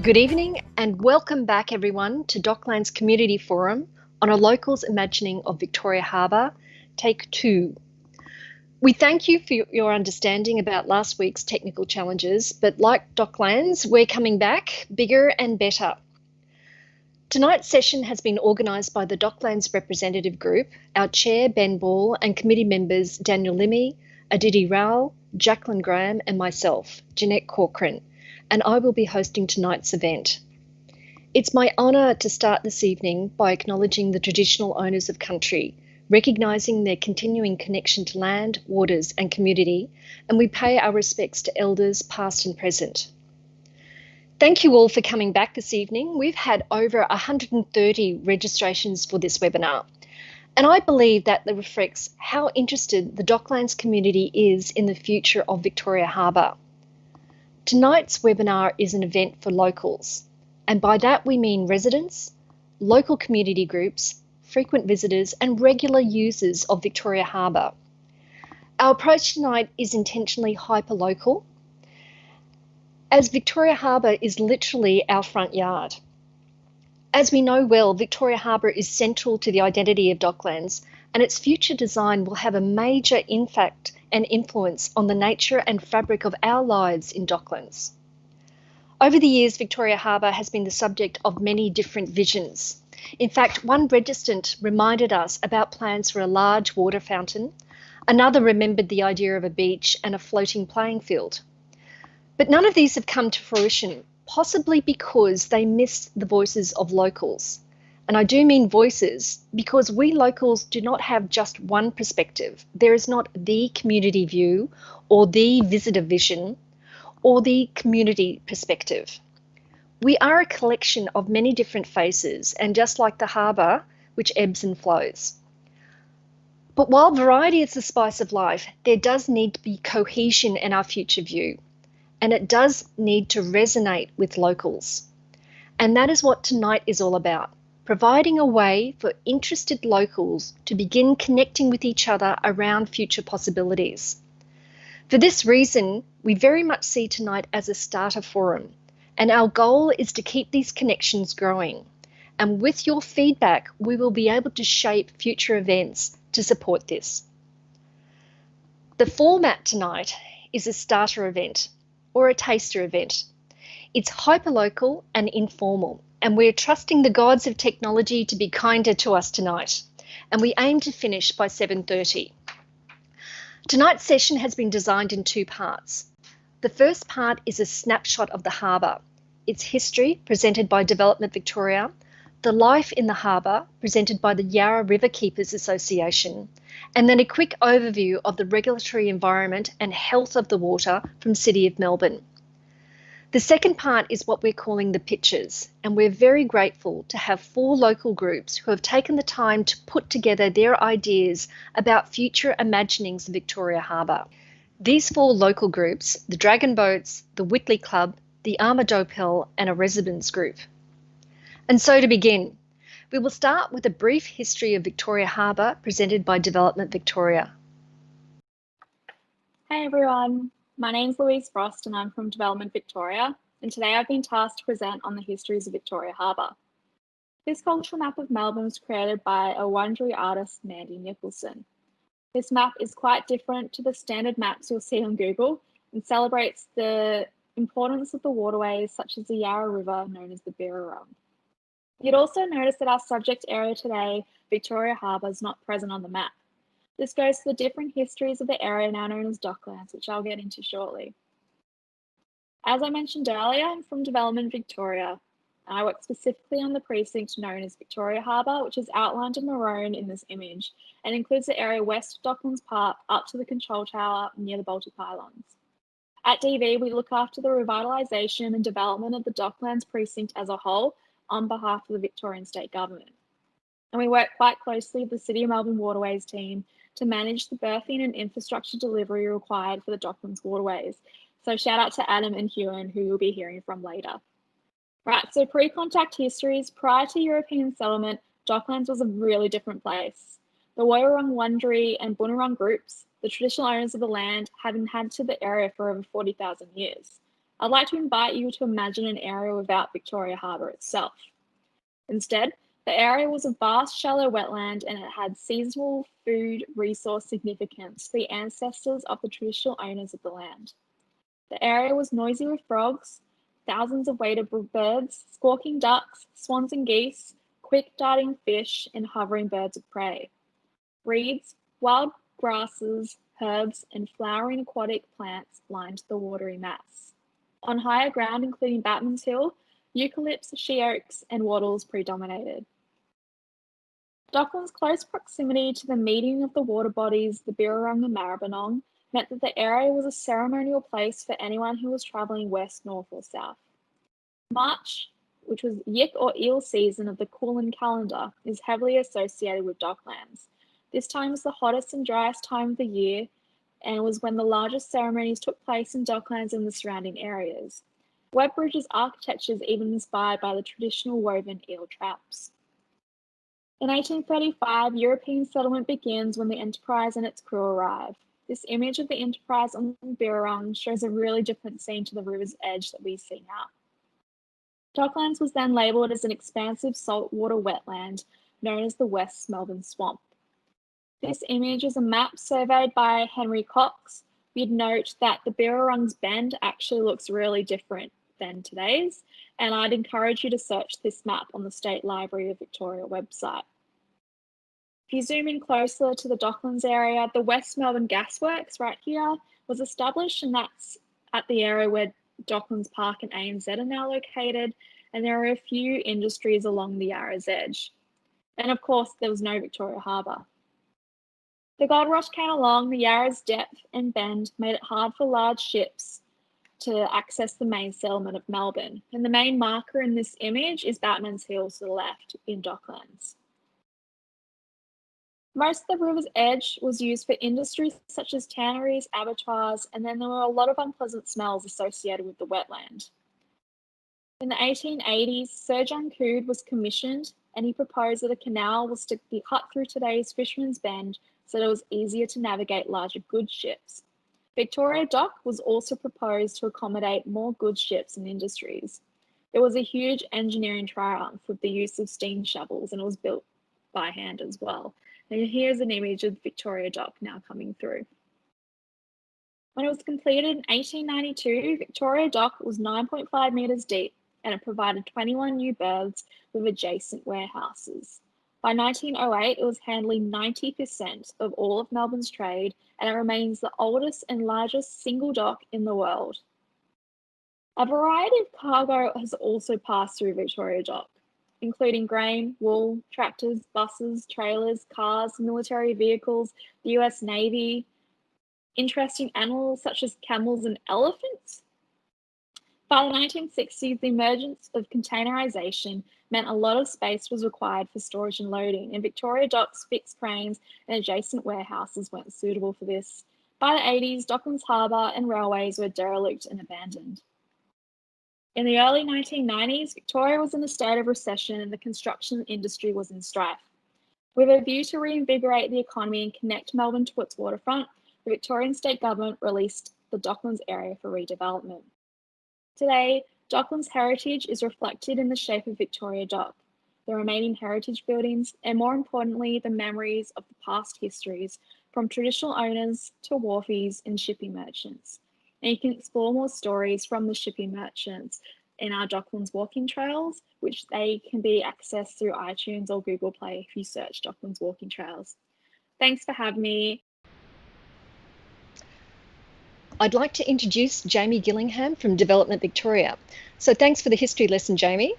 Good evening and welcome back everyone to Docklands Community Forum on a Locals Imagining of Victoria Harbour, Take 2. We thank you for your understanding about last week's technical challenges, but like Docklands, we're coming back bigger and better. Tonight's session has been organised by the Docklands Representative Group, our Chair Ben Ball and committee members Daniel Limmy, Aditi Rao, Jacqueline Graham and myself, Jeanette Corcoran, and I will be hosting tonight's event. It's my honour to start this evening by acknowledging the traditional owners of country, recognising their continuing connection to land, waters and community, and we pay our respects to elders past and present. Thank you all for coming back this evening. We've had over 130 registrations for this webinar, and I believe that reflects how interested the Docklands community is in the future of Victoria Harbour. Tonight's webinar is an event for locals, and by that we mean residents, local community groups, frequent visitors and regular users of Victoria Harbour. Our approach tonight is intentionally hyper-local, as Victoria Harbour is literally our front yard. As we know well, Victoria Harbour is central to the identity of Docklands, and its future design will have a major impact and influence on the nature and fabric of our lives in Docklands. Over the years, Victoria Harbour has been the subject of many different visions. In fact, one registrant reminded us about plans for a large water fountain. Another remembered the idea of a beach and a floating playing field. But none of these have come to fruition, possibly because they miss the voices of locals. And I do mean voices because we locals do not have just one perspective. There is not the community view or the visitor vision or the community perspective. We are a collection of many different faces, and just like the harbour, which ebbs and flows. But while variety is the spice of life, there does need to be cohesion in our future view. And it does need to resonate with locals. And that is what tonight is all about, providing a way for interested locals to begin connecting with each other around future possibilities. For this reason, we very much see tonight as a starter forum, and our goal is to keep these connections growing. And with your feedback, we will be able to shape future events to support this. The format tonight is a starter event, or a taster event. It's hyperlocal and informal, and we're trusting the gods of technology to be kinder to us tonight, and we aim to finish by 7:30. Tonight's session has been designed in two parts. The first part is a snapshot of the harbour, its history presented by Development Victoria, the life in the harbour presented by the Yarra River Keepers Association, and then a quick overview of the regulatory environment and health of the water from City of Melbourne. The second part is what we're calling the pitches, and we're very grateful to have 4 local groups who have taken the time to put together their ideas about future imaginings of Victoria Harbour. These 4 local groups, the Dragon Boats, the Whitley Club, the Armadopel and a residents group. And so to begin, we will start with a brief history of Victoria Harbour presented by Development Victoria. Hey everyone, my name's Louise Frost and I'm from Development Victoria, and today I've been tasked to present on the histories of Victoria Harbour. This cultural map of Melbourne was created by a Wurundjeri artist, Mandy Nicholson. This map is quite different to the standard maps you'll see on Google and celebrates the importance of the waterways such as the Yarra River, known as the Birrarung. You'd also notice that our subject area today, Victoria Harbour, is not present on the map. This goes to the different histories of the area now known as Docklands, which I'll get into shortly. As I mentioned earlier, I'm from Development Victoria, and I work specifically on the precinct known as Victoria Harbour, which is outlined in maroon in this image, and includes the area west of Docklands Park up to the control tower near the Baltic Pylons. At DV, we look after the revitalisation and development of the Docklands precinct as a whole on behalf of the Victorian State Government. And we work quite closely with the City of Melbourne Waterways team to manage the berthing and infrastructure delivery required for the Docklands waterways. So shout out to Adam and Ewan, who you'll be hearing from later. Right, so pre-contact histories. Prior to European settlement, Docklands was a really different place. The Woiwurrung, Wurundjeri and Bunurong groups, the traditional owners of the land, had inhabited the area for over 40,000 years. I'd like to invite you to imagine an area without Victoria Harbour itself. Instead, the area was a vast, shallow wetland and it had seasonal food resource significance for the ancestors of the traditional owners of the land. The area was noisy with frogs, thousands of wader birds, squawking ducks, swans and geese, quick darting fish, and hovering birds of prey. Reeds, wild grasses, herbs, and flowering aquatic plants lined the watery mass. On higher ground, including Batman's Hill, eucalypts, she oaks, and wattles predominated. Docklands' close proximity to the meeting of the water bodies, the Birrarung and Maribyrnong, meant that the area was a ceremonial place for anyone who was travelling west, north, or south. March, which was yik or eel season of the Kulin calendar, is heavily associated with Docklands. This time is the hottest and driest time of the year, and was when the largest ceremonies took place in Docklands and the surrounding areas. Webbridge's architecture is even inspired by the traditional woven eel traps. In 1835, European settlement begins when the Enterprise and its crew arrive. This image of the Enterprise on the Birrarung shows a really different scene to the river's edge that we see now. Docklands was then labelled as an expansive saltwater wetland known as the West Melbourne Swamp. This image is a map surveyed by Henry Cox. You'd note that the Birrarung's bend actually looks really different than today's, and I'd encourage you to search this map on the State Library of Victoria website. If you zoom in closer to the Docklands area, the West Melbourne Gasworks right here was established, and that's at the area where Docklands Park and ANZ are now located, and there are a few industries along the Yarra's edge. And of course, there was no Victoria Harbour. The gold rush came along, the Yarra's depth and bend made it hard for large ships to access the main settlement of Melbourne. And the main marker in this image is Batman's Hill to the left in Docklands. Most of the river's edge was used for industries such as tanneries, abattoirs, and then there were a lot of unpleasant smells associated with the wetland. In the 1880s, Sir John Coode was commissioned, and he proposed that a canal was to be cut through today's Fisherman's Bend so that it was easier to navigate larger goods ships. Victoria Dock was also proposed to accommodate more goods ships and industries. It was a huge engineering triumph with the use of steam shovels, and it was built by hand as well. And here's an image of Victoria Dock now coming through. When it was completed in 1892, Victoria Dock was 9.5 metres deep, and it provided 21 new berths with adjacent warehouses. By 1908, it was handling 90% of all of Melbourne's trade, and it remains the oldest and largest single dock in the world. A variety of cargo has also passed through Victoria Dock, including grain, wool, tractors, buses, trailers, cars, military vehicles, the US Navy, interesting animals such as camels and elephants. By the 1960s, the emergence of containerisation meant a lot of space was required for storage and loading, and Victoria Dock's fixed cranes and adjacent warehouses weren't suitable for this. By the 80s, Docklands Harbour and railways were derelict and abandoned. In the early 1990s, Victoria was in a state of recession and the construction industry was in strife. With a view to reinvigorate the economy and connect Melbourne to its waterfront, the Victorian state government released the Docklands area for redevelopment. Today, Docklands' heritage is reflected in the shape of Victoria Dock, the remaining heritage buildings, and more importantly, the memories of the past histories from traditional owners to wharfies and shipping merchants. And you can explore more stories from the shipping merchants in our Docklands walking trails, which they can be accessed through iTunes or Google Play if you search Docklands walking trails. Thanks for having me. I'd like to introduce Jamie Gillingham from Development Victoria. So thanks for the history lesson, Jamie.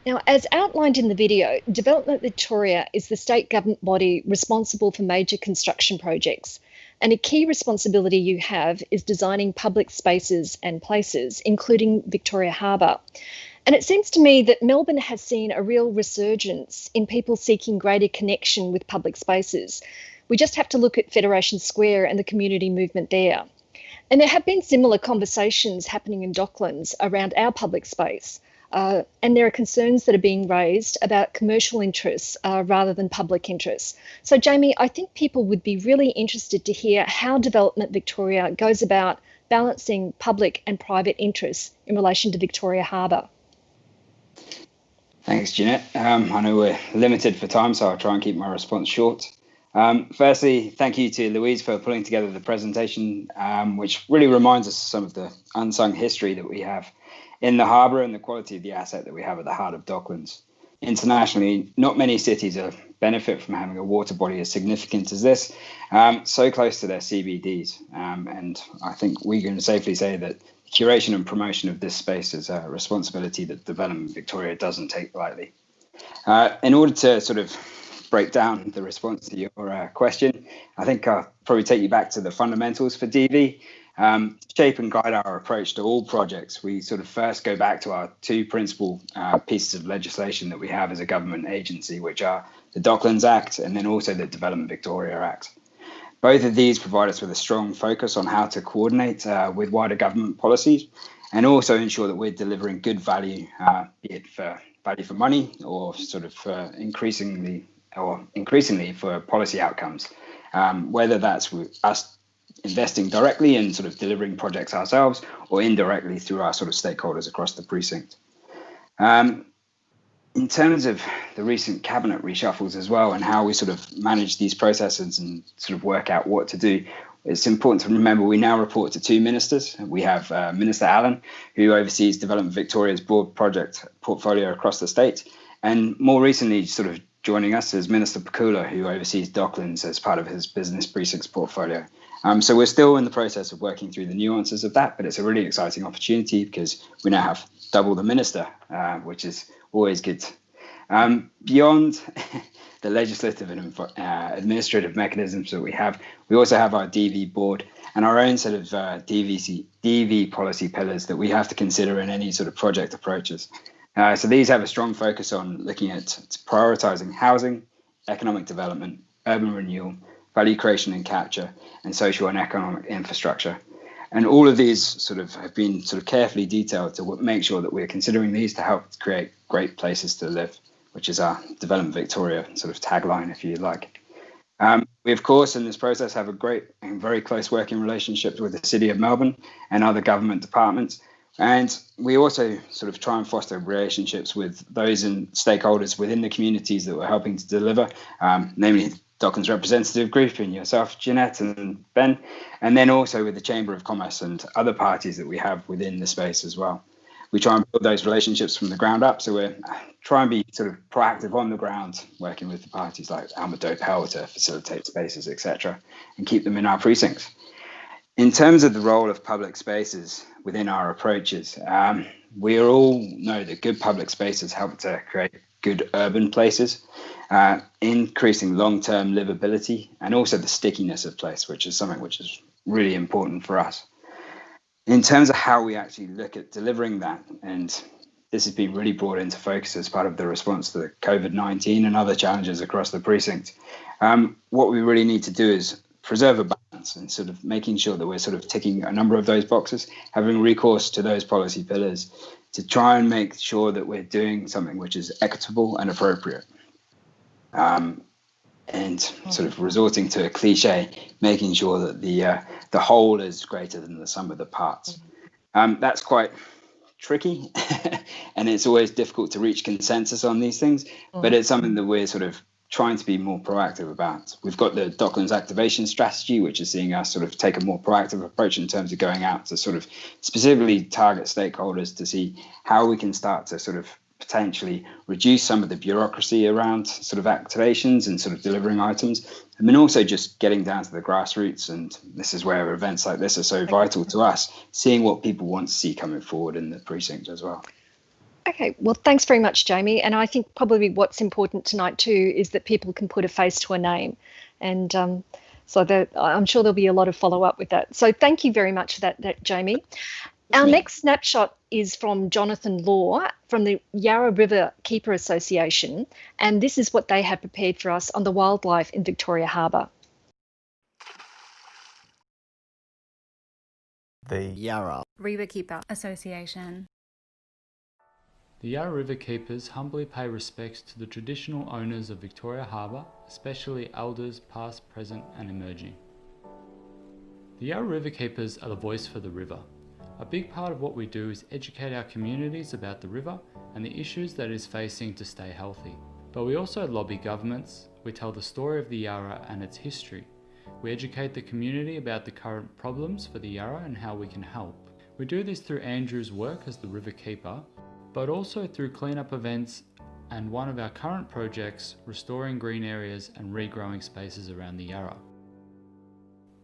Now, as outlined in the video, Development Victoria is the state government body responsible for major construction projects. And a key responsibility you have is designing public spaces and places, including Victoria Harbour. And it seems to me that Melbourne has seen a real resurgence in people seeking greater connection with public spaces. We just have to look at Federation Square and the community movement there. And there have been similar conversations happening in Docklands around our public space. And there are concerns that are being raised about commercial interests rather than public interests. So, Jamie, I think people would be really interested to hear how Development Victoria goes about balancing public and private interests in relation to Victoria Harbour. Thanks, Jeanette. I know we're limited for time, so I'll try and keep my response short. Firstly, thank you to Louise for pulling together the presentation, which really reminds us of some of the unsung history that we have in the harbour and the quality of the asset that we have at the heart of Docklands. Internationally, not many cities benefit from having a water body as significant as this, so close to their CBDs. And I think we can safely say that curation and promotion of this space is a responsibility that Development Victoria doesn't take lightly. In order to sort of break down the response to your question, I think I'll probably take you back to the fundamentals for DV. Shape and guide our approach to all projects. We sort of first go back to our two principal pieces of legislation that we have as a government agency, which are the Docklands Act and then also the Development Victoria Act. Both of these provide us with a strong focus on how to coordinate with wider government policies and also ensure that we're delivering good value, be it for value for money or sort of increasingly for policy outcomes, whether that's with us investing directly and sort of delivering projects ourselves or indirectly through our sort of stakeholders across the precinct. In terms of the recent cabinet reshuffles as well and how we sort of manage these processes and sort of work out what to do, it's important to remember we now report to two ministers. We have Minister Allen, who oversees Development Victoria's broad project portfolio across the state, and more recently sort of joining us is Minister Pakula, who oversees Docklands as part of his business precincts portfolio. So we're still in the process of working through the nuances of that, but it's a really exciting opportunity because we now have double the minister, which is always good. Beyond the legislative and administrative mechanisms that we have, we also have our DV board and our own set of DV policy pillars that we have to consider in any sort of project approaches. So these have a strong focus on looking at prioritising housing, economic development, urban renewal, value creation and capture, and social and economic infrastructure. And all of these sort of have been sort of carefully detailed to make sure that we're considering these to help create great places to live, which is our Development Victoria sort of tagline, if you like. We, of course, in this process have a great and very close working relationship with the City of Melbourne and other government departments. And we also sort of try and foster relationships with those and stakeholders within the communities that we're helping to deliver, namely Docklands Representative Group and yourself, Jeanette and Ben, and then also with the Chamber of Commerce and other parties that we have within the space as well. We try and build those relationships from the ground up, so we're trying to be sort of proactive on the ground, working with the parties like Almadope Hell to facilitate spaces, etc., and keep them in our precincts. In terms of the role of public spaces within our approaches, we all know that good public spaces help to create good urban places, increasing long-term livability and also the stickiness of place, which is something which is really important for us. In terms of how we actually look at delivering that, and this has been really brought into focus as part of the response to the COVID-19 and other challenges across the precinct, what we really need to do is preserve a balance and sort of making sure that we're sort of ticking a number of those boxes, having recourse to those policy pillars to try and make sure that we're doing something which is equitable and appropriate. And sort of resorting to a cliche, making sure that the whole is greater than the sum of the parts. That's quite tricky, and it's always difficult to reach consensus on these things, but it's something that we're sort of trying to be more proactive about. We've got the Docklands activation strategy, which is seeing us sort of take a more proactive approach in terms of going out to sort of specifically target stakeholders to see how we can start to sort of potentially reduce some of the bureaucracy around sort of activations and sort of delivering items, and then also just getting down to the grassroots. And this is where events like this are so vital to us, seeing what people want to see coming forward in the precinct as well. Okay, well, thanks very much, Jamie. And I think probably what's important tonight too is that people can put a face to a name. And so I'm sure there'll be a lot of follow-up with that. So thank you very much for that, Jamie. Our next snapshot is from Jonathan Law from the Yarra River Keeper Association, and this is what they have prepared for us on the wildlife in Victoria Harbour. The Yarra River Keeper Association. The Yarra River Keepers humbly pay respects to the traditional owners of Victoria Harbour, especially elders past, present and emerging. The Yarra River Keepers are the voice for the river. A big part of what we do is educate our communities about the river and the issues that it is facing to stay healthy. But we also lobby governments, we tell the story of the Yarra and its history. We educate the community about the current problems for the Yarra and how we can help. We do this through Andrew's work as the river keeper, but also through cleanup events and one of our current projects, restoring green areas and regrowing spaces around the Yarra.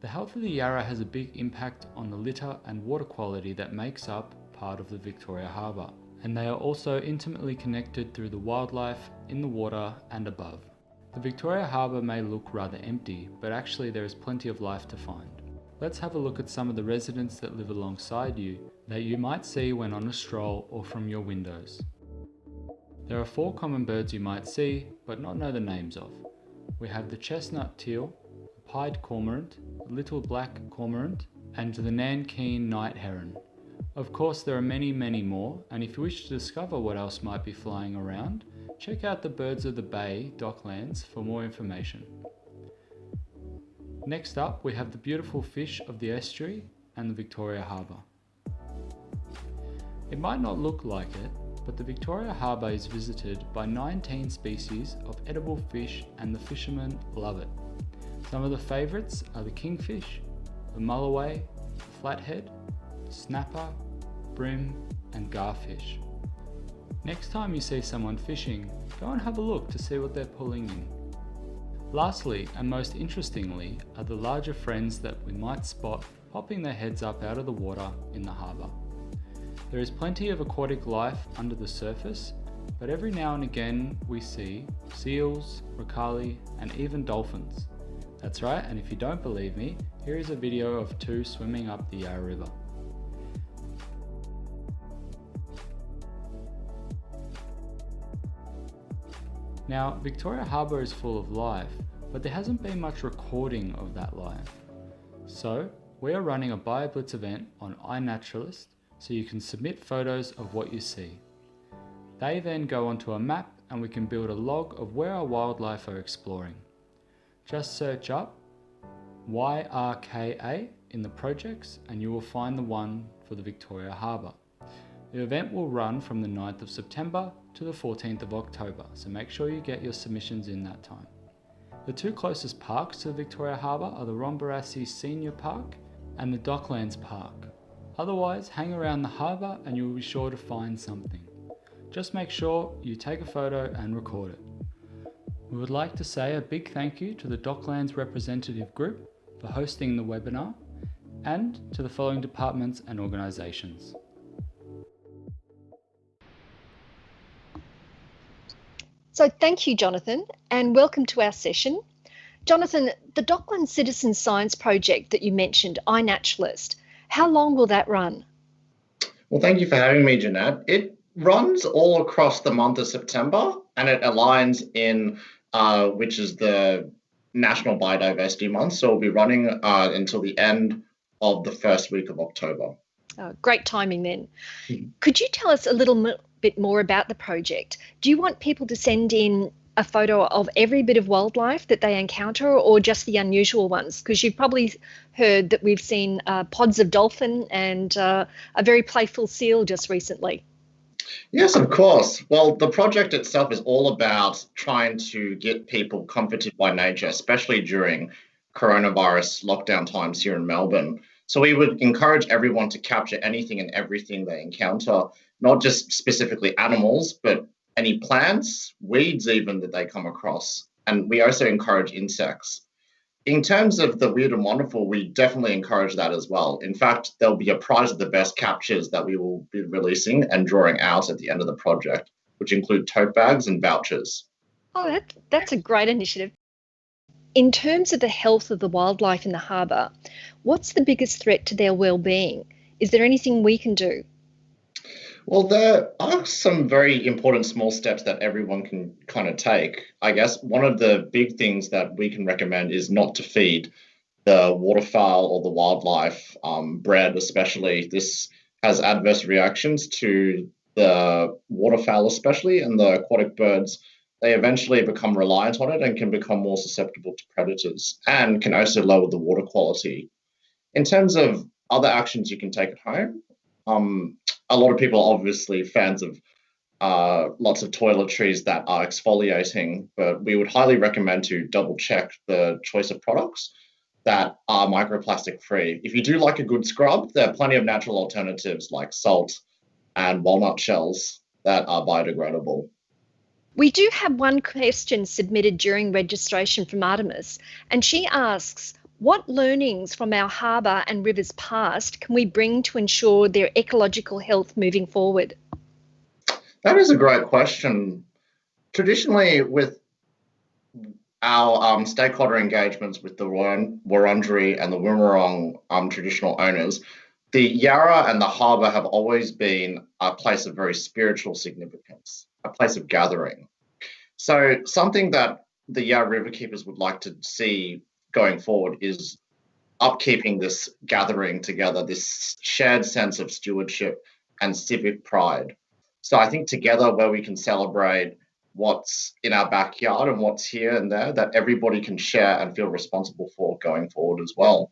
The health of the Yarra has a big impact on the litter and water quality that makes up part of the Victoria Harbour, and they are also intimately connected through the wildlife in the water and above. The Victoria Harbour may look rather empty, but actually there is plenty of life to find. Let's have a look at some of the residents that live alongside you that you might see when on a stroll or from your windows. There are 4 common birds you might see, but not know the names of. We have the chestnut teal, the pied cormorant, the little black cormorant, and the nankeen night heron. Of course, there are many more, and if you wish to discover what else might be flying around, check out the Birds of the Bay Docklands for more information. Next up, we have the beautiful fish of the estuary and the Victoria Harbour. It might not look like it, but the Victoria Harbour is visited by 19 species of edible fish and the fishermen love it. Some of the favourites are the kingfish, the mulloway, the flathead, snapper, bream and garfish. Next time you see someone fishing, go and have a look to see what they're pulling in. Lastly, and most interestingly, are the larger friends that we might spot popping their heads up out of the water in the harbour. There is plenty of aquatic life under the surface, but every now and again we see seals, racali and even dolphins. That's right, and if you don't believe me, here is a video of 2 swimming up the Yarra River. Now, Victoria Harbour is full of life, but there hasn't been much recording of that life. So, we are running a BioBlitz event on iNaturalist, so you can submit photos of what you see. They then go onto a map and we can build a log of where our wildlife are exploring. Just search up YRKA in the projects and you will find the one for the Victoria Harbour. The event will run from the 9th of September to the 14th of October, so make sure you get your submissions in that time. The 2 closest parks to the Victoria Harbour are the Rombarassi Senior Park and the Docklands Park. Otherwise, hang around the harbour and you will be sure to find something. Just make sure you take a photo and record it. We would like to say a big thank you to the Docklands representative group for hosting the webinar and to the following departments and organisations. So thank you, Jonathan, and welcome to our session. Jonathan, the Docklands Citizen Science Project that you mentioned, iNaturalist, how long will that run? Well, thank you for having me, Jeanette. It runs all across the month of September and it aligns in, which is the National Biodiversity Month. So we'll be running until the end of the first week of October. Great timing then. Could you tell us a little bit more about the project? Do you want people to send in a photo of every bit of wildlife that they encounter or just the unusual ones? Because you've probably heard that we've seen pods of dolphin and a very playful seal just recently. Yes, of course. Well, the project itself is all about trying to get people comforted by nature, especially during coronavirus lockdown times here in Melbourne. So we would encourage everyone to capture anything and everything they encounter, not just specifically animals, but any plants, weeds even that they come across. And we also encourage insects. In terms of the weird and wonderful, we definitely encourage that as well. In fact, there'll be a prize of the best captures that we will be releasing and drawing out at the end of the project, which include tote bags and vouchers. Oh, that's a great initiative. In terms of the health of the wildlife in the harbour, what's the biggest threat to their well-being? Is there anything we can do? Well, there are some very important small steps that everyone can kind of take. I guess one of the big things that we can recommend is not to feed the waterfowl or the wildlife bread, especially. This has adverse reactions to the waterfowl, especially, and the aquatic birds. They eventually become reliant on it and can become more susceptible to predators and can also lower the water quality. In terms of other actions you can take at home, a lot of people are obviously fans of lots of toiletries that are exfoliating, but we would highly recommend to double check the choice of products. that are microplastic free. If you do like a good scrub, there are plenty of natural alternatives like salt and walnut shells that are biodegradable. We do have one question submitted during registration from Artemis, and she asks, what learnings from our harbour and rivers past can we bring to ensure their ecological health moving forward? That is a great question. Traditionally, with our stakeholder engagements with the Wurundjeri and the Wimmera traditional owners, the Yarra and the harbour have always been a place of very spiritual significance, a place of gathering. So something that the Yarra Riverkeepers would like to see going forward is upkeeping this gathering together, this shared sense of stewardship and civic pride. So I think together where we can celebrate what's in our backyard and what's here and there, that everybody can share and feel responsible for going forward as well.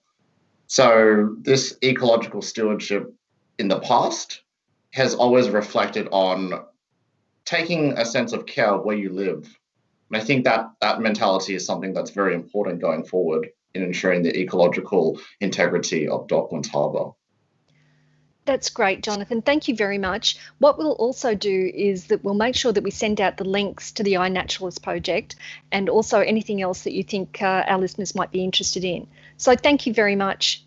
So this ecological stewardship in the past has always reflected on taking a sense of care of where you live. And I think that that mentality is something that's very important going forward in ensuring the ecological integrity of Docklands Harbour. That's great, Jonathan. Thank you very much. What we'll also do is that we'll make sure that we send out the links to the iNaturalist project and also anything else that you think our listeners might be interested in. So thank you very much.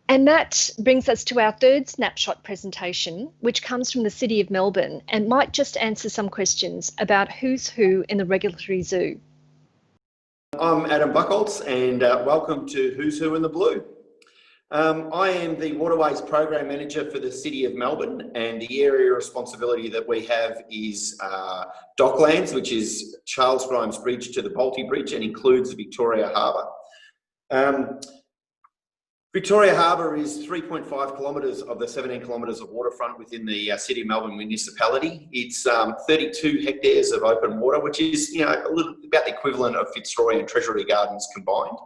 And that brings us to our third snapshot presentation, which comes from the City of Melbourne and might just answer some questions about who's who in the regulatory zoo. I'm Adam Buchholz and welcome to Who's Who in the Blue. I am the Waterways Program Manager for the City of Melbourne, and the area of responsibility that we have is Docklands, which is Charles Grimes Bridge to the Bolte Bridge and includes Victoria Harbour. Victoria Harbour is 3.5 kilometres of the 17 kilometres of waterfront within the City of Melbourne municipality. It's 32 hectares of open water, which is a little about the equivalent of Fitzroy and Treasury Gardens combined.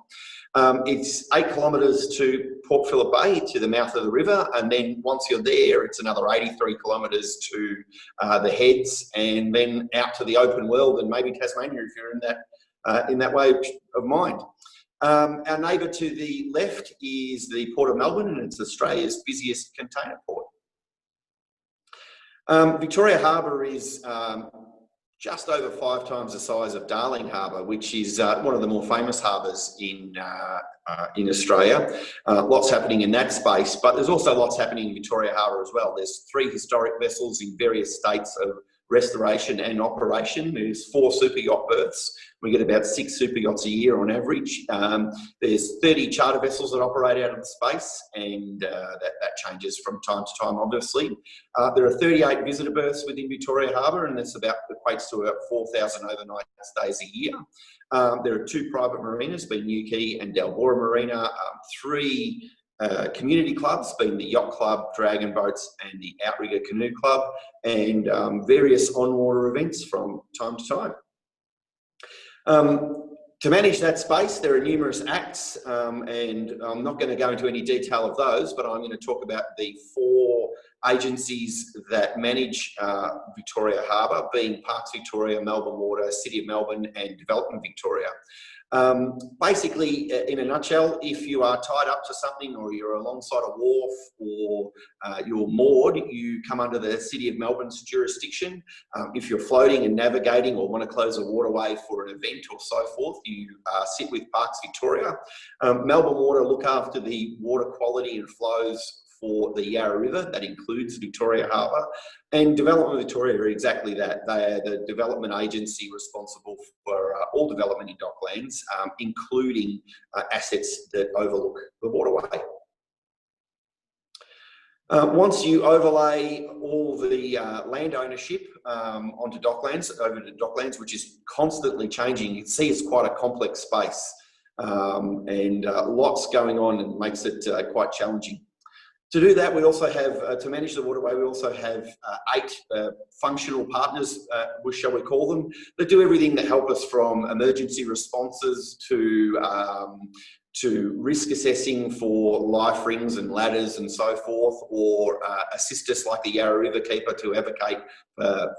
It's 8 kilometres to Port Phillip Bay, to the mouth of the river, and then once you're there, it's another 83 kilometres to the heads, and then out to the open world, and maybe Tasmania if you're in that way of mind. Our neighbour to the left is the Port of Melbourne, and it's Australia's busiest container port. Victoria Harbour is just over 5 times the size of Darling Harbour, which is one of the more famous harbours in Australia. Lots happening in that space, but there's also lots happening in Victoria Harbour as well. There's 3 historic vessels in various states of restoration and operation. There's 4 super yacht berths. We get about 6 super yachts a year on average. There's 30 charter vessels that operate out of the space, and that changes from time to time, obviously. There are 38 visitor berths within Victoria Harbour, and this equates to about 4,000 overnight stays a year. There are 2 private marinas, being New Quay and Dalbora Marina, 3 community clubs, being the Yacht Club, Dragon Boats and the Outrigger Canoe Club, and various on-water events from time to time. To manage that space, there are numerous acts, and I'm not going to go into any detail of those, but I'm going to talk about the 4 agencies that manage Victoria Harbour, being Parks Victoria, Melbourne Water, City of Melbourne and Development Victoria. Basically, in a nutshell, if you are tied up to something, or you're alongside a wharf, or you're moored, you come under the City of Melbourne's jurisdiction. If you're floating and navigating, or want to close a waterway for an event or so forth, you sit with Parks Victoria. Melbourne Water look after the water quality and flows for the Yarra River. That includes Victoria Harbour. And Development Victoria are exactly that. They are the development agency responsible for all development in Docklands, including assets that overlook the waterway. Once you overlay all the land ownership onto Docklands, over to Docklands, which is constantly changing, you can see it's quite a complex space, and lots going on, and makes it quite challenging. To do that, we also have, to manage the waterway, we also have 8 functional partners, shall we call them, that do everything that help us, from emergency responses to to risk assessing for life rings and ladders and so forth, or assist us like the Yarra River Keeper to advocate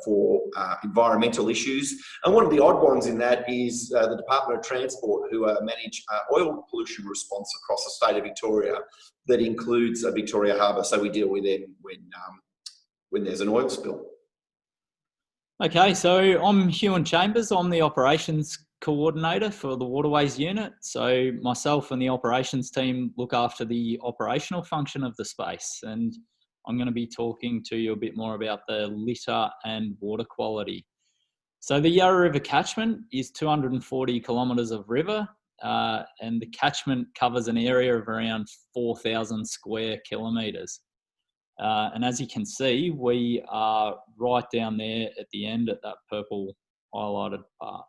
for environmental issues. And one of the odd ones in that is the Department of Transport, who manage oil pollution response across the state of Victoria. That includes Victoria Harbour, so we deal with them when there's an oil spill. Okay, so I'm Ewan Chambers. I'm the operations coordinator for the Waterways unit. So myself and the operations team look after the operational function of the space. And I'm going to be talking to you a bit more about the litter and water quality. So the Yarra River catchment is 240 kilometres of river, and the catchment covers an area of around 4,000 square kilometres. And as you can see, we are right down there at the end at that purple highlighted part.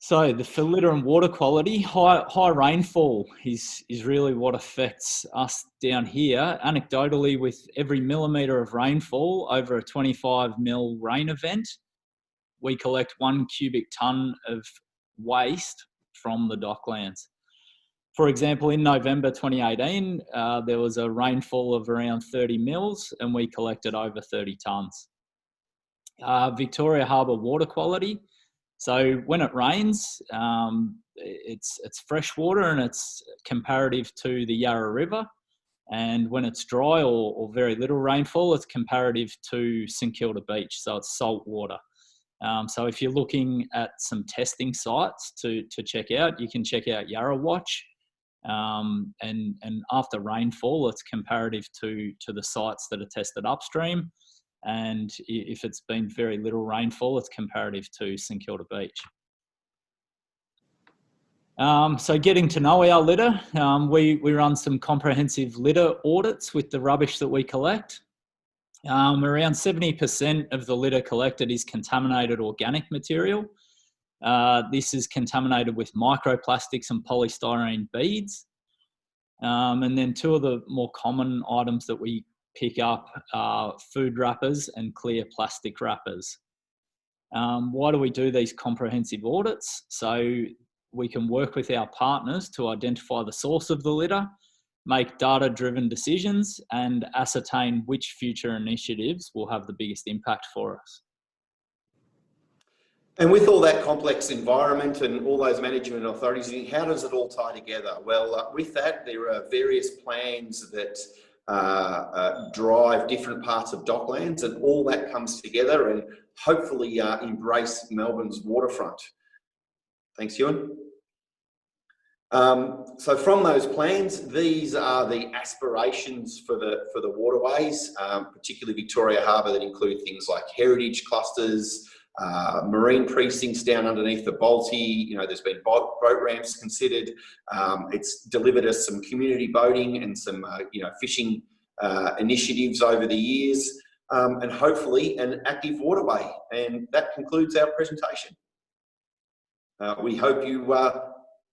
So for litter and water quality, high rainfall is really what affects us down here. Anecdotally, with every millimetre of rainfall over a 25 mil rain event, we collect 1 cubic tonne of waste from the Docklands. For example, in November 2018, there was a rainfall of around 30 mils and we collected over 30 tonnes. Victoria Harbour water quality. So when it rains, it's fresh water and it's comparative to the Yarra River. And when it's dry or very little rainfall, it's comparative to St Kilda Beach. So it's salt water. So if you're looking at some testing sites to check out, you can check out Yarra Watch. And after rainfall, it's comparative to the sites that are tested upstream. And if it's been very little rainfall, it's comparative to St Kilda Beach. So getting to know our litter, we run some comprehensive litter audits with the rubbish that we collect. Around 70% of the litter collected is contaminated organic material. This is contaminated with microplastics and polystyrene beads. And then two of the more common items that we pick up are food wrappers and clear plastic wrappers. Why do we do these comprehensive audits? So we can work with our partners to identify the source of the litter, make data-driven decisions, and ascertain which future initiatives will have the biggest impact for us. And with all that complex environment and all those management authorities, how does it all tie together? Well, with that, there are various plans that drive different parts of Docklands, and all that comes together and hopefully embrace Melbourne's waterfront. Thanks, Ewan. So from those plans, these are the aspirations for the waterways, particularly Victoria Harbour, that include things like heritage clusters, marine precincts down underneath the Balti. You know, there's been boat ramps considered. It's delivered us some community boating and some fishing initiatives over the years, and hopefully an active waterway. And that concludes our presentation. We hope you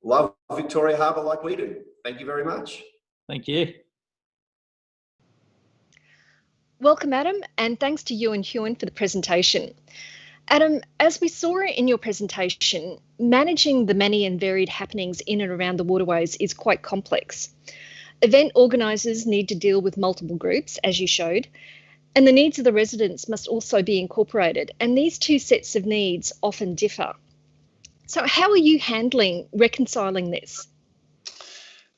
love Victoria Harbour like we do. Thank you very much. Thank you. Welcome, Adam, and thanks to you and Ewan for the presentation. Adam, as we saw in your presentation, managing the many and varied happenings in and around the waterways is quite complex. Event organisers need to deal with multiple groups, as you showed, and the needs of the residents must also be incorporated, and these two sets of needs often differ. So how are you reconciling this?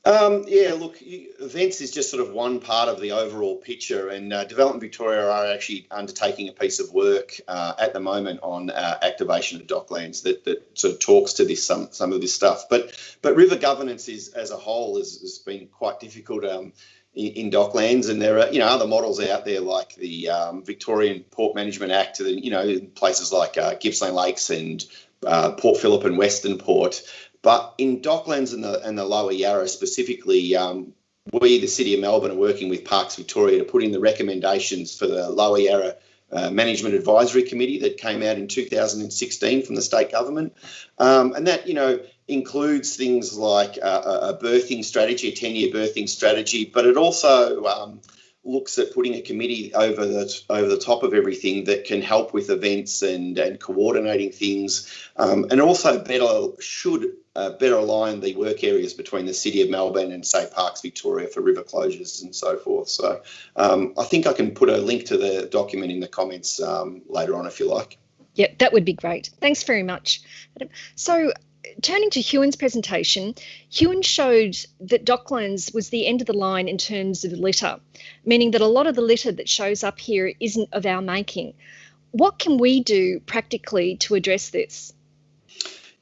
Yeah, look, events is just sort of one part of the overall picture, and Development Victoria are actually undertaking a piece of work at the moment on activation of Docklands that sort of talks to this some of this stuff. But river governance as a whole has been quite difficult in Docklands, and there are other models out there like the Victorian Port Management Act, places like Gippsland Lakes and Port Phillip and Western Port. But in Docklands and the Lower Yarra specifically, we, the City of Melbourne, are working with Parks Victoria to put in the recommendations for the Lower Yarra Management Advisory Committee that came out in 2016 from the state government. And that, includes things like a birthing strategy, a 10-year birthing strategy, but it also looks at putting a committee over the top of everything that can help with events and coordinating things, and also better align the work areas between the City of Melbourne and, say, Parks Victoria for river closures and so forth. So I think I can put a link to the document in the comments later on if you like. Yeah, that would be great. Thanks very much, Adam. So turning to Huon's presentation, Huon showed that Docklands was the end of the line in terms of litter, meaning that a lot of the litter that shows up here isn't of our making. What can we do practically to address this?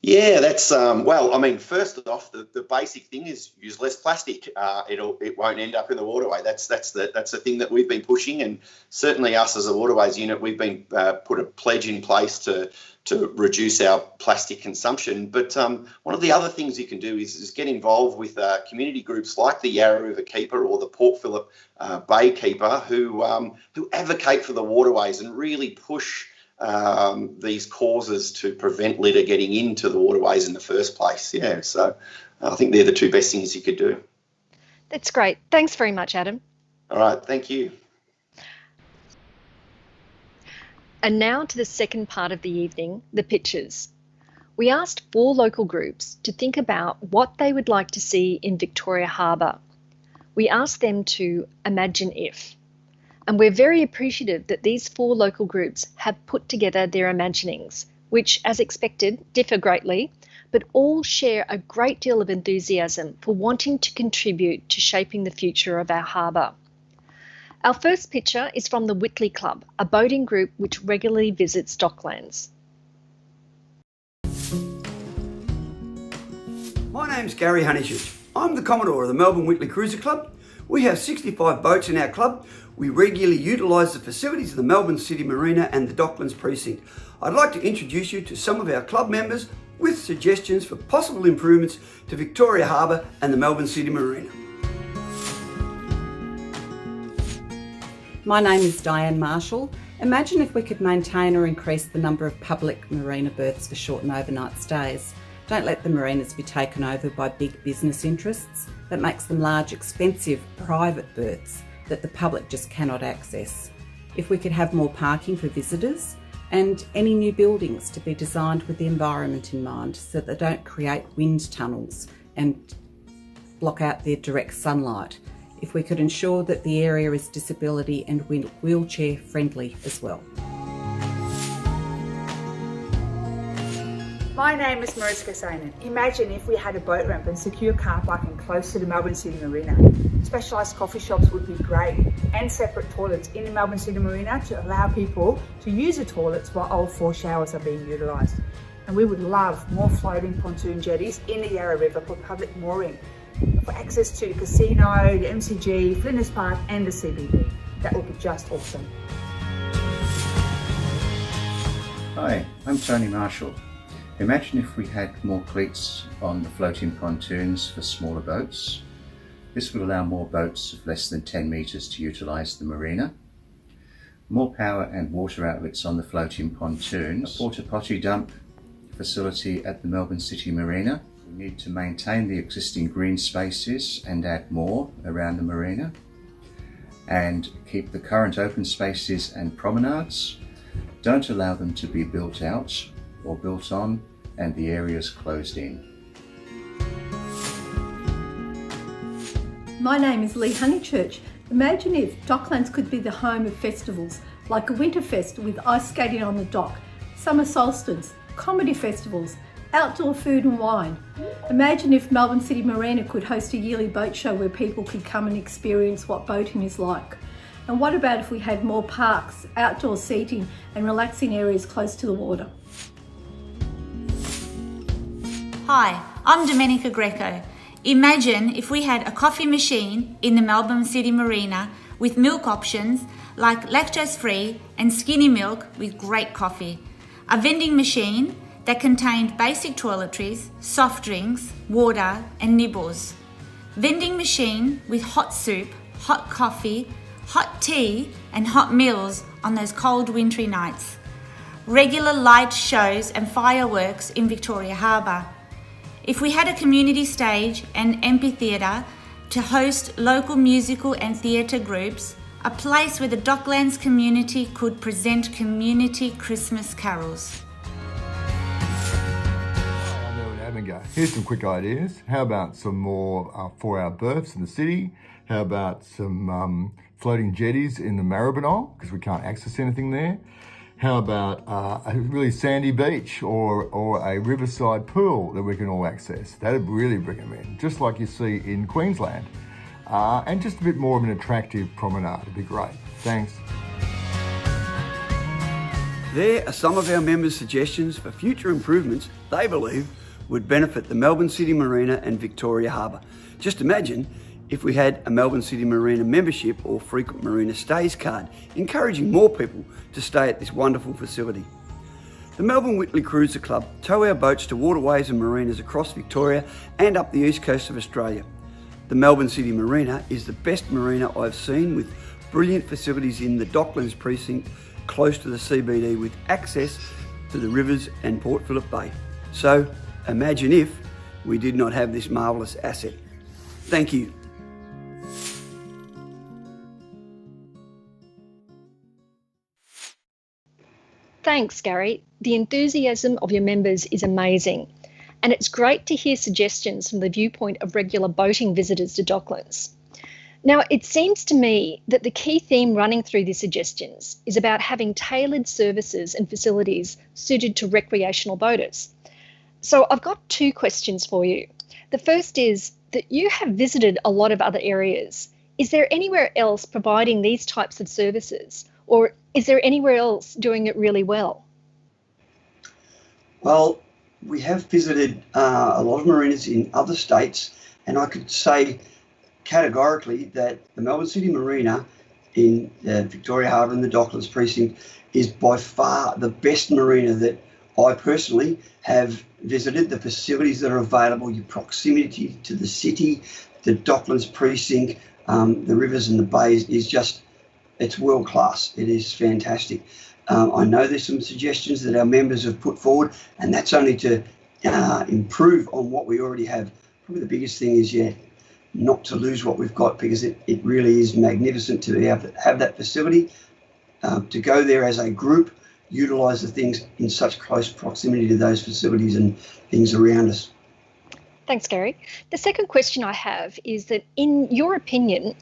Yeah, that's well, I mean, first off, the basic thing is use less plastic. It won't end up in the waterway. That's the thing that we've been pushing, and certainly us as a waterways unit, we've been put a pledge in place to reduce our plastic consumption. But one of the other things you can do is get involved with community groups like the Yarra River Keeper or the Port Phillip Bay Keeper, who advocate for the waterways and really push these causes to prevent litter getting into the waterways in the first place. Yeah, so I think they're the two best things you could do. That's great. Thanks very much, Adam. All right, thank you. And now to the second part of the evening, the pictures. We asked 4 local groups to think about what they would like to see in Victoria Harbour. We asked them to imagine if. And we're very appreciative that these 4 local groups have put together their imaginings, which, as expected, differ greatly, but all share a great deal of enthusiasm for wanting to contribute to shaping the future of our harbour. Our first picture is from the Whitley Club, a boating group which regularly visits Docklands. My name's Gary Honeychurch. I'm the Commodore of the Melbourne Whitley Cruiser Club. We have 65 boats in our club. We regularly utilise the facilities of the Melbourne City Marina and the Docklands precinct. I'd like to introduce you to some of our club members with suggestions for possible improvements to Victoria Harbour and the Melbourne City Marina. My name is Diane Marshall. Imagine if we could maintain or increase the number of public marina berths for short and overnight stays. Don't let the marinas be taken over by big business interests. That makes them large, expensive, private berths that the public just cannot access. If we could have more parking for visitors and any new buildings to be designed with the environment in mind so that they don't create wind tunnels and block out their direct sunlight. If we could ensure that the area is disability and wheelchair friendly as well. My name is Mariska Sainen. Imagine if we had a boat ramp and secure car parking close to the Melbourne City Marina. Specialised coffee shops would be great, and separate toilets in the Melbourne City Marina to allow people to use the toilets while all 4 showers are being utilised. And we would love more floating pontoon jetties in the Yarra River for public mooring, for access to the casino, the MCG, Flinders Park and the CBD. That would be just awesome. Hi, I'm Tony Marshall. Imagine if we had more cleats on the floating pontoons for smaller boats. This would allow more boats of less than 10 metres to utilise the marina. More power and water outlets on the floating pontoons. A porta potty dump facility at the Melbourne City Marina. We need to maintain the existing green spaces and add more around the marina. And keep the current open spaces and promenades. Don't allow them to be built out or built on and the areas closed in. My name is Lee Honeychurch. Imagine if Docklands could be the home of festivals, like a Winterfest with ice skating on the dock, summer solstice, comedy festivals, outdoor food and wine. Imagine if Melbourne City Marina could host a yearly boat show where people could come and experience what boating is like. And what about if we had more parks, outdoor seating and relaxing areas close to the water? Hi, I'm Domenica Greco. Imagine if we had a coffee machine in the Melbourne City Marina with milk options like lactose-free and skinny milk with great coffee. A vending machine that contained basic toiletries, soft drinks, water and nibbles. Vending machine with hot soup, hot coffee, hot tea and hot meals on those cold wintry nights. Regular light shows and fireworks in Victoria Harbour. If we had a community stage and amphitheatre to host local musical and theatre groups, a place where the Docklands community could present community Christmas carols. Here's some quick ideas. How about some more 4-hour berths in the city? How about some floating jetties in the Maribyrnong, because we can't access anything there? How about a really sandy beach or a riverside pool that we can all access? That'd really bring them in, just like you see in Queensland. And just a bit more of an attractive promenade would be great. Thanks. There are some of our members' suggestions for future improvements they believe would benefit the Melbourne City Marina and Victoria Harbour. Just imagine if we had a Melbourne City Marina membership or frequent marina stays card, encouraging more people to stay at this wonderful facility. The Melbourne Whitley Cruiser Club tow our boats to waterways and marinas across Victoria and up the east coast of Australia. The Melbourne City Marina is the best marina I've seen, with brilliant facilities in the Docklands precinct close to the CBD, with access to the rivers and Port Phillip Bay. So imagine if we did not have this marvellous asset. Thank you. Thanks, Gary. The enthusiasm of your members is amazing, and it's great to hear suggestions from the viewpoint of regular boating visitors to Docklands. Now, it seems to me that the key theme running through these suggestions is about having tailored services and facilities suited to recreational boaters. So I've got 2 questions for you. The first is that you have visited a lot of other areas. Is there anywhere else providing these types of services, or is there anywhere else doing it really well? Well, we have visited a lot of marinas in other states, and I could say categorically that the Melbourne City Marina in Victoria Harbour and the Docklands precinct is by far the best marina that I personally have visited. The facilities that are available, your proximity to the city, the Docklands precinct, the rivers and the bays is just, it's world class. It is fantastic. I know there's some suggestions that our members have put forward, and that's only to improve on what we already have. Probably the biggest thing is, not to lose what we've got, because it really is magnificent to have that facility, to go there as a group, utilise the things in such close proximity to those facilities and things around us. Thanks, Gary. The second question I have is that, in your opinion,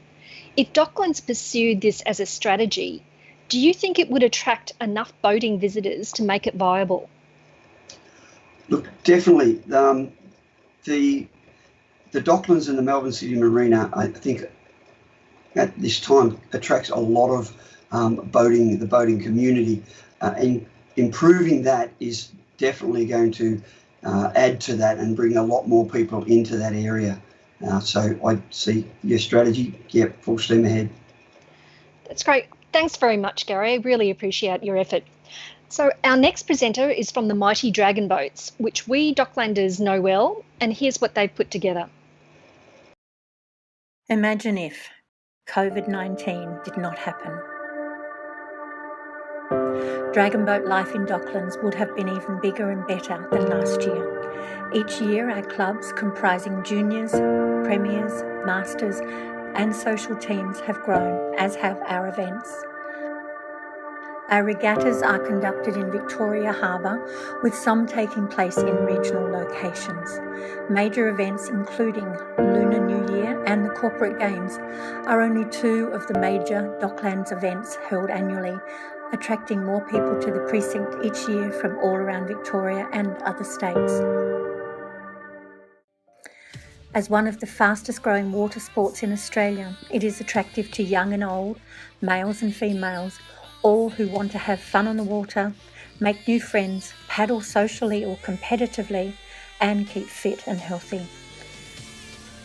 if Docklands pursued this as a strategy, do you think it would attract enough boating visitors to make it viable? Look, definitely. The Docklands and the Melbourne City Marina, I think, at this time attracts a lot of the boating community, and improving that is definitely going to add to that and bring a lot more people into that area. So I see your strategy, full steam ahead. That's great. Thanks very much, Gary. I really appreciate your effort. So our next presenter is from the mighty Dragon Boats, which we Docklanders know well, and here's what they've put together. Imagine if COVID-19 did not happen. Dragon Boat life in Docklands would have been even bigger and better than last year. Each year our clubs, comprising juniors, premiers, masters and social teams, have grown, as have our events. Our regattas are conducted in Victoria Harbour, with some taking place in regional locations. Major events including Lunar New Year and the Corporate Games are only 2 of the major Docklands events held annually, attracting more people to the precinct each year from all around Victoria and other states. As one of the fastest growing water sports in Australia, it is attractive to young and old, males and females, all who want to have fun on the water, make new friends, paddle socially or competitively, and keep fit and healthy.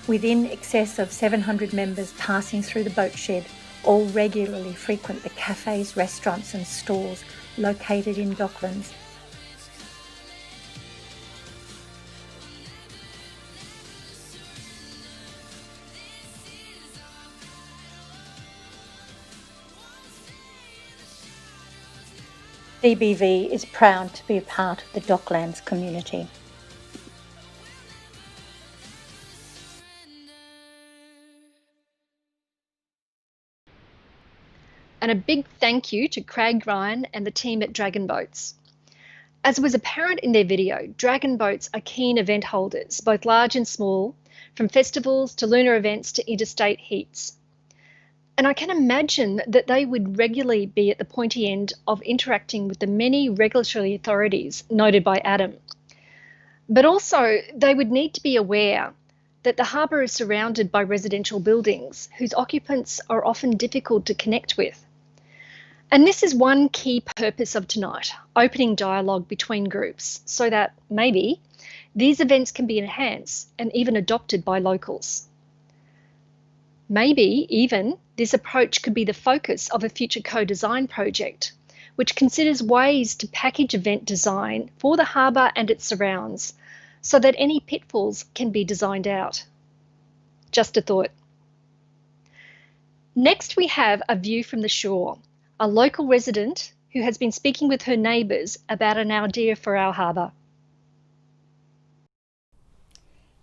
With in excess of 700 members passing through the boat shed, all regularly frequent the cafes, restaurants and stores located in Docklands. DBV is proud to be a part of the Docklands community. And a big thank you to Craig Ryan and the team at Dragon Boats. As was apparent in their video, Dragon Boats are keen event holders, both large and small, from festivals to lunar events to interstate heats. And I can imagine that they would regularly be at the pointy end of interacting with the many regulatory authorities noted by Adam. But also, they would need to be aware that the harbour is surrounded by residential buildings whose occupants are often difficult to connect with. And this is one key purpose of tonight, opening dialogue between groups so that maybe these events can be enhanced and even adopted by locals. Maybe even this approach could be the focus of a future co-design project, which considers ways to package event design for the harbour and its surrounds so that any pitfalls can be designed out. Just a thought. Next, we have a view from the shore, a local resident who has been speaking with her neighbours about an idea for our harbour.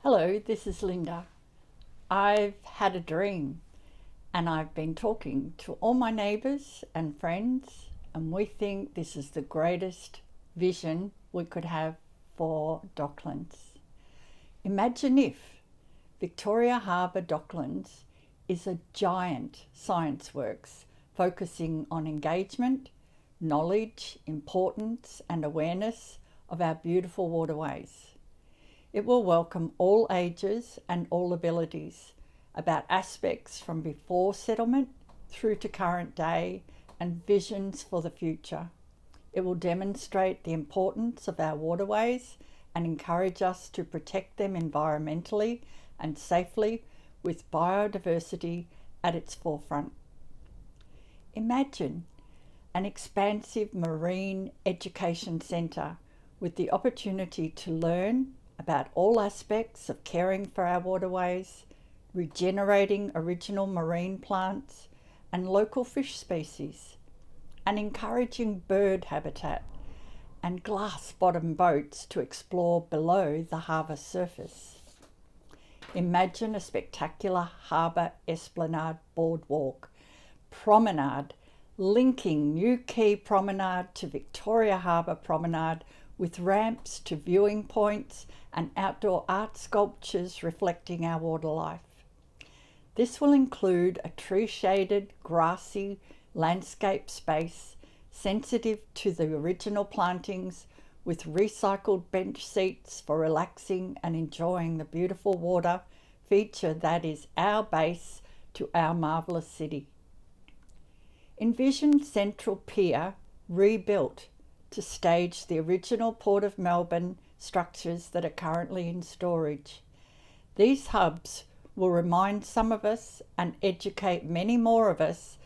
Hello, this is Linda. I've had a dream and I've been talking to all my neighbours and friends, and we think this is the greatest vision we could have for Docklands. Imagine if Victoria Harbour Docklands is a giant science works focusing on engagement, knowledge, importance and awareness of our beautiful waterways. It will welcome all ages and all abilities about aspects from before settlement through to current day and visions for the future. It will demonstrate the importance of our waterways and encourage us to protect them environmentally and safely with biodiversity at its forefront. Imagine an expansive marine education centre with the opportunity to learn about all aspects of caring for our waterways, regenerating original marine plants and local fish species, and encouraging bird habitat and glass-bottom boats to explore below the harbour surface. Imagine a spectacular harbour esplanade boardwalk, promenade linking New Quay Promenade to Victoria Harbour Promenade with ramps to viewing points and outdoor art sculptures reflecting our water life. This will include a tree-shaded, grassy landscape space sensitive to the original plantings with recycled bench seats for relaxing and enjoying the beautiful water feature that is our base to our marvellous city. Envision Central Pier rebuilt to stage the original Port of Melbourne structures that are currently in storage. These hubs will remind some of us and educate many more of us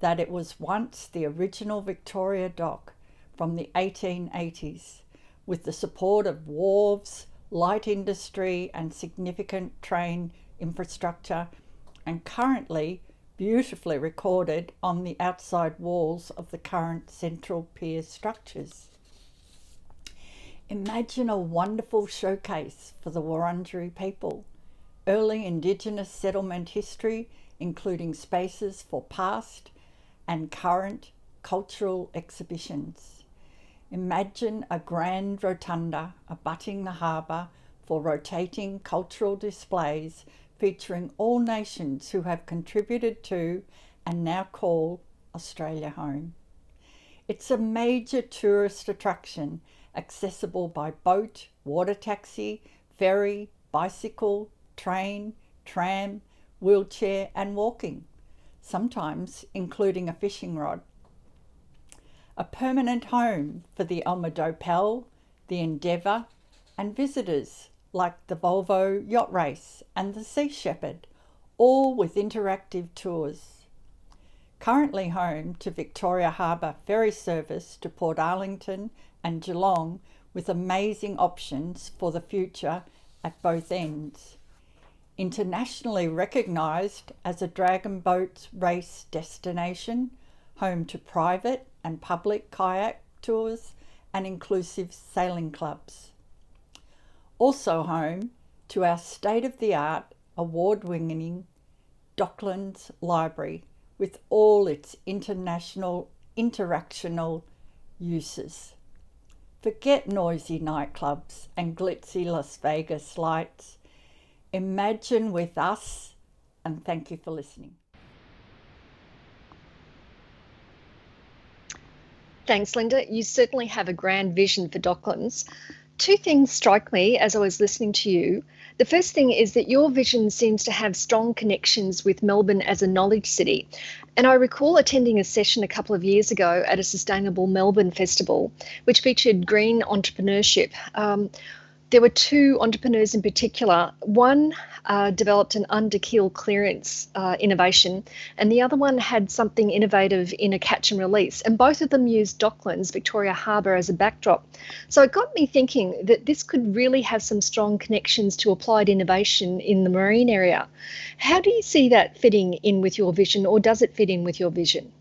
that it was once the original Victoria Dock from the 1880s, with the support of wharves, light industry and significant train infrastructure, and currently beautifully recorded on the outside walls of the current Central Pier structures. Imagine a wonderful showcase for the Wurundjeri people, early Indigenous settlement history, including spaces for past and current cultural exhibitions. Imagine a grand rotunda abutting the harbour for rotating cultural displays featuring all nations who have contributed to and now call Australia home. It's a major tourist attraction accessible by boat, water taxi, ferry, bicycle, train, tram, wheelchair and walking, sometimes including a fishing rod. A permanent home for the Alma-Dopel, the Endeavour and visitors like the Volvo Yacht Race and the Sea Shepherd, all with interactive tours. Currently home to Victoria Harbour ferry service to Port Arlington and Geelong, with amazing options for the future at both ends. Internationally recognised as a dragon boat race destination, home to private and public kayak tours and inclusive sailing clubs. Also home to our state-of-the-art, award-winning Docklands Library, with all its international interactional uses. Forget noisy nightclubs and glitzy Las Vegas lights. Imagine with us, and thank you for listening. Thanks, Linda. You certainly have a grand vision for Docklands. Two things strike me as I was listening to you. The first thing is that your vision seems to have strong connections with Melbourne as a knowledge city. And I recall attending a session a couple of years ago at a Sustainable Melbourne Festival, which featured green entrepreneurship. There were two entrepreneurs in particular. One developed an under-keel clearance innovation, and the other one had something innovative in a catch and release. And both of them used Docklands, Victoria Harbour, as a backdrop. So it got me thinking that this could really have some strong connections to applied innovation in the marine area. How do you see that fitting in with your vision, or does it fit in with your vision?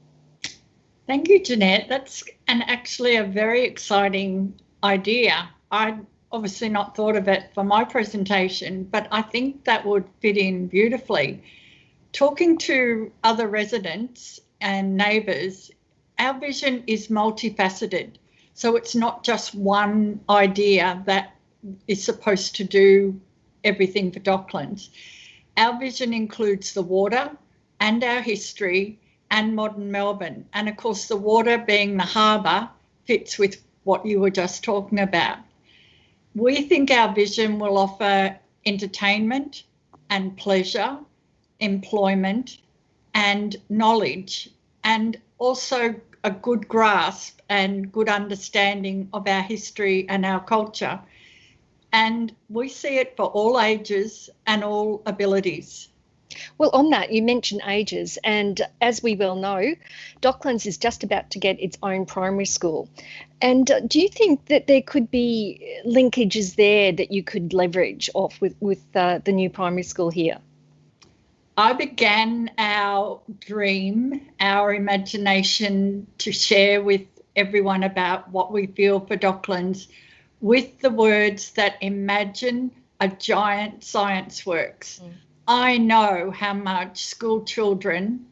Thank you, Jeanette. That's actually a very exciting idea. I'd obviously not thought of it for my presentation, but I think that would fit in beautifully. Talking to other residents and neighbours, our vision is multifaceted. So it's not just one idea that is supposed to do everything for Docklands. Our vision includes the water and our history and modern Melbourne. And of course, the water being the harbour fits with what you were just talking about. We think our vision will offer entertainment and pleasure, employment and knowledge, and also a good grasp and good understanding of our history and our culture. And we see it for all ages and all abilities. Well, on that, you mentioned ages, and as we well know, Docklands is just about to get its own primary school. And do you think that there could be linkages there that you could leverage off with the new primary school here? I began our dream, our imagination to share with everyone about what we feel for Docklands with the words that imagine a giant science works. I know how much school children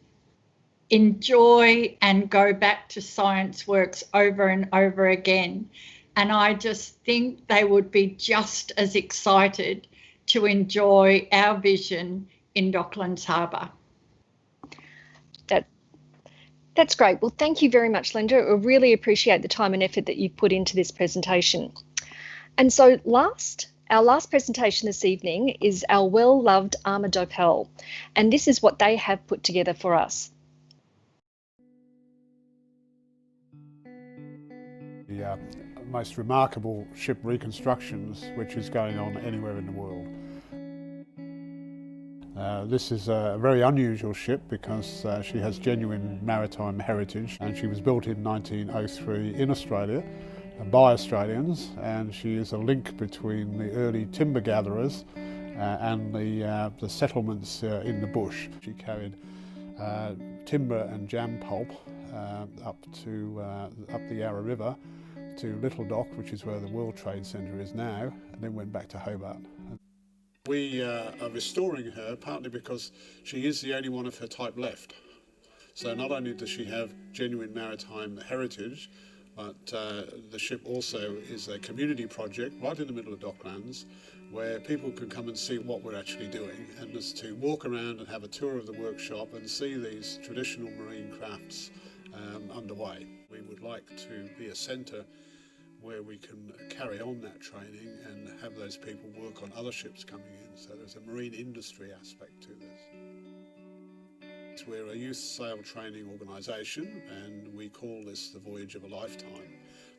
enjoy and go back to science works over and over again. And I just think they would be just as excited to enjoy our vision in Docklands Harbour. That's great. Well, thank you very much, Linda. I really appreciate the time and effort that you've put into this presentation. And so our last presentation this evening is our well-loved Armour Dopel, and this is what they have put together for us. The most remarkable ship reconstructions which is going on anywhere in the world. This is a very unusual ship because she has genuine maritime heritage, and she was built in 1903 in Australia by Australians, and she is a link between the early timber gatherers and the settlements in the bush. She carried timber and jam pulp up the Yarra River to Little Dock, which is where the World Trade Centre is now, and then went back to Hobart. We are restoring her partly because she is the only one of her type left. So not only does she have genuine maritime heritage, but the ship also is a community project right in the middle of Docklands where people can come and see what we're actually doing, and just to walk around and have a tour of the workshop and see these traditional marine crafts underway. We would like to be a centre where we can carry on that training and have those people work on other ships coming in. So there's a marine industry aspect to this. We're a youth sail training organisation, and we call this the voyage of a lifetime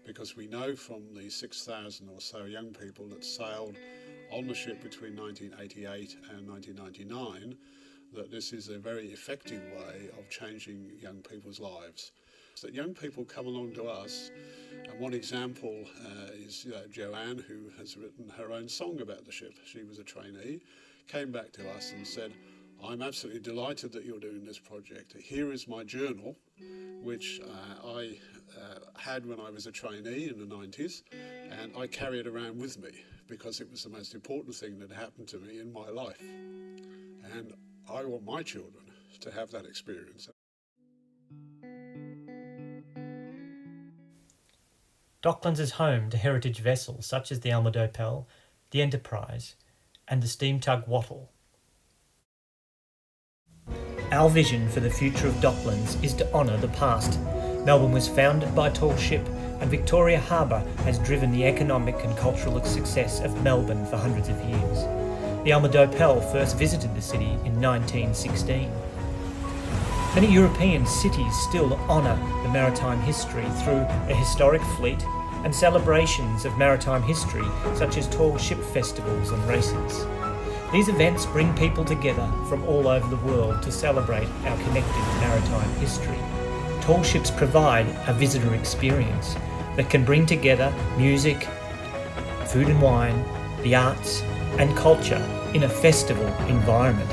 because we know from the 6,000 or so young people that sailed on the ship between 1988 and 1999 that this is a very effective way of changing young people's lives. That young people come along to us, and one example is Joanne, who has written her own song about the ship. She was a trainee, came back to us and said, I'm absolutely delighted that you're doing this project. Here is my journal, which I had when I was a trainee in the 90s, and I carry it around with me because it was the most important thing that happened to me in my life. And I want my children to have that experience. Docklands is home to heritage vessels such as the Alma-Dopel, the Enterprise, and the steam tug Wattle. Our vision for the future of Docklands is to honour the past. Melbourne was founded by tall ship, and Victoria Harbour has driven the economic and cultural success of Melbourne for hundreds of years. The Alma-Dopel first visited the city in 1916. Many European cities still honour the maritime history through a historic fleet and celebrations of maritime history such as tall ship festivals and races. These events bring people together from all over the world to celebrate our connected maritime history. Tall ships provide a visitor experience that can bring together music, food and wine, the arts and culture in a festival environment.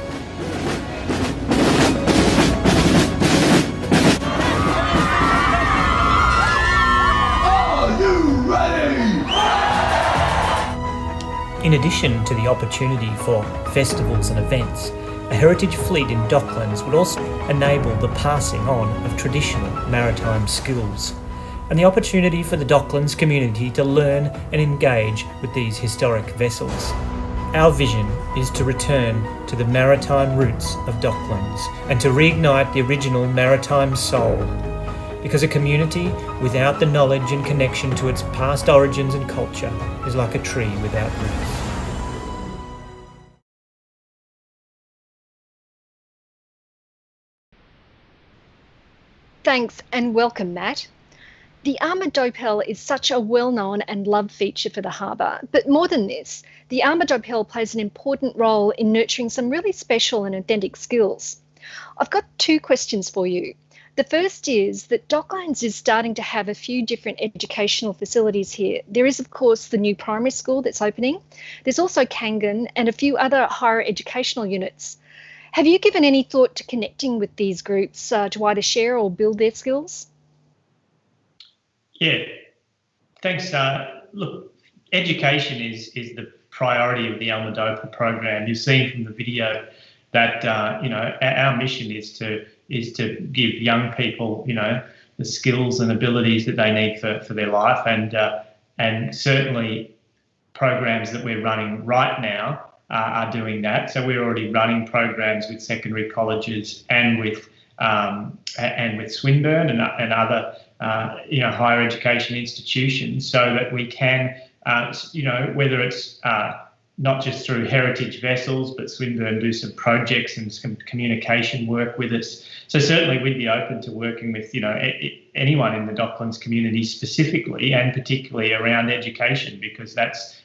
In addition to the opportunity for festivals and events, a heritage fleet in Docklands would also enable the passing on of traditional maritime skills and the opportunity for the Docklands community to learn and engage with these historic vessels. Our vision is to return to the maritime roots of Docklands and to reignite the original maritime soul, because a community without the knowledge and connection to its past origins and culture is like a tree without roots. Thanks and welcome, Matt. The Alma-Dopel is such a well-known and loved feature for the harbour, but more than this, the Alma-Dopel plays an important role in nurturing some really special and authentic skills. I've got two questions for you. The first is that Docklands is starting to have a few different educational facilities here. There is, of course, the new primary school that's opening. There's also Kangan and a few other higher educational units. Have you given any thought to connecting with these groups to either share or build their skills? Yeah, thanks. Look, education is the priority of the Alma-Dopel program. You've seen from the video that our mission is to give young people the skills and abilities that they need for their life, and certainly programs that we're running right now are doing that. So we're already running programs with secondary colleges and with Swinburne and other higher education institutions, so that we can whether it's not just through heritage vessels, but Swinburne do some projects and some communication work with us. So certainly we'd be open to working with anyone in the Docklands community specifically, and particularly around education, because that's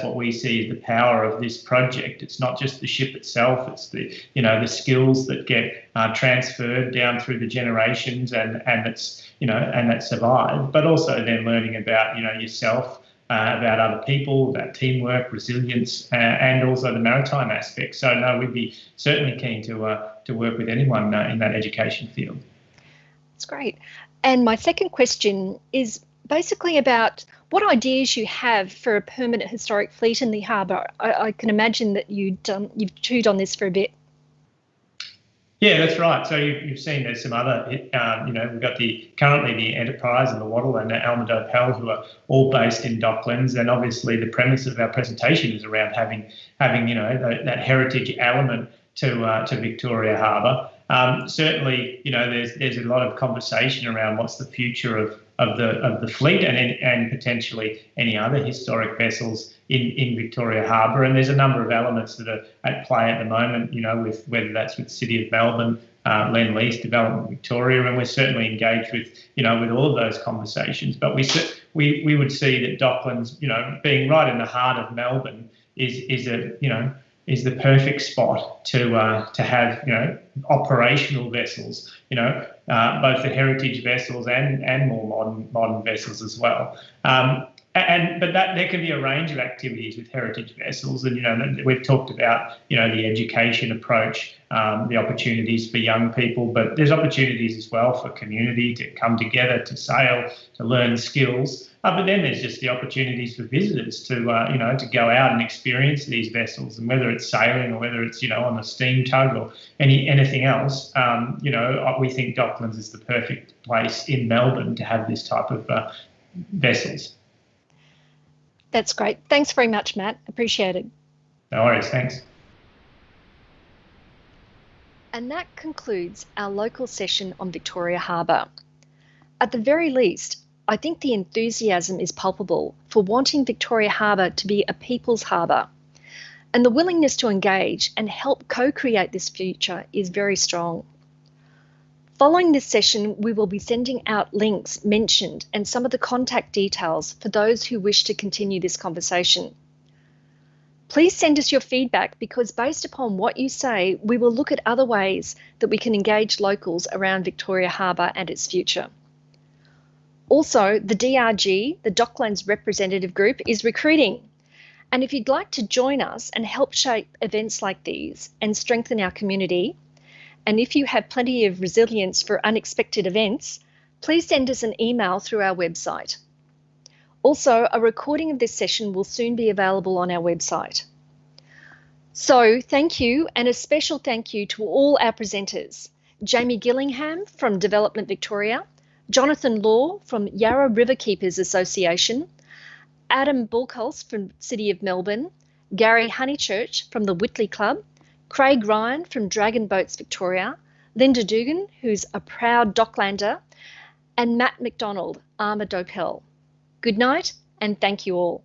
what we see as the power of this project. It's not just the ship itself; it's the skills that get transferred down through the generations, and that survive. But also then learning about yourself, about other people, about teamwork, resilience, and also the maritime aspect. So no, we'd be certainly keen to work with anyone in that education field. That's great. And my second question is basically about what ideas you have for a permanent historic fleet in the harbour. I can imagine that you've chewed on this for a bit. Yeah, that's right. So you've seen there's some other, we've got currently the Enterprise and the Wattle and the Alma-Dopel, who are all based in Docklands, and obviously the premise of our presentation is around having that heritage element to Victoria Harbour. Certainly, there's a lot of conversation around what's the future of the fleet and potentially any other historic vessels in Victoria Harbour, and there's a number of elements that are at play at the moment, with whether that's with City of Melbourne, Lend-Lease, Development Victoria, and we're certainly engaged with all of those conversations. But we would see that Docklands, being right in the heart of Melbourne, is the perfect spot to have operational vessels, both the heritage vessels and more modern vessels as well. But there can be a range of activities with heritage vessels, and we've talked about the education approach, the opportunities for young people, but there's opportunities as well for community to come together, to sail, to learn skills. But then there's just the opportunities for visitors to go out and experience these vessels, and whether it's sailing or whether it's on a steam tug or anything else. We think Docklands is the perfect place in Melbourne to have this type of vessels. That's great. Thanks very much, Matt. Appreciate it. No worries, thanks. And that concludes our local session on Victoria Harbour. At the very least, I think the enthusiasm is palpable for wanting Victoria Harbour to be a people's harbour, and the willingness to engage and help co-create this future is very strong. Following this session, we will be sending out links mentioned and some of the contact details for those who wish to continue this conversation. Please send us your feedback, because based upon what you say, we will look at other ways that we can engage locals around Victoria Harbour and its future. Also, the DRG, the Docklands Representative Group, is recruiting. And if you'd like to join us and help shape events like these and strengthen our community, and if you have plenty of resilience for unexpected events, please send us an email through our website. Also, a recording of this session will soon be available on our website. So thank you, and a special thank you to all our presenters: Jamie Gillingham from Development Victoria, Jonathan Law from Yarra Riverkeepers Association, Adam Bulkhulst from City of Melbourne, Gary Honeychurch from the Whitley Club, Craig Ryan from Dragon Boats Victoria, Linda Dugan, who's a proud Docklander, and Matt McDonald, Armour Dopel. Good night, and thank you all.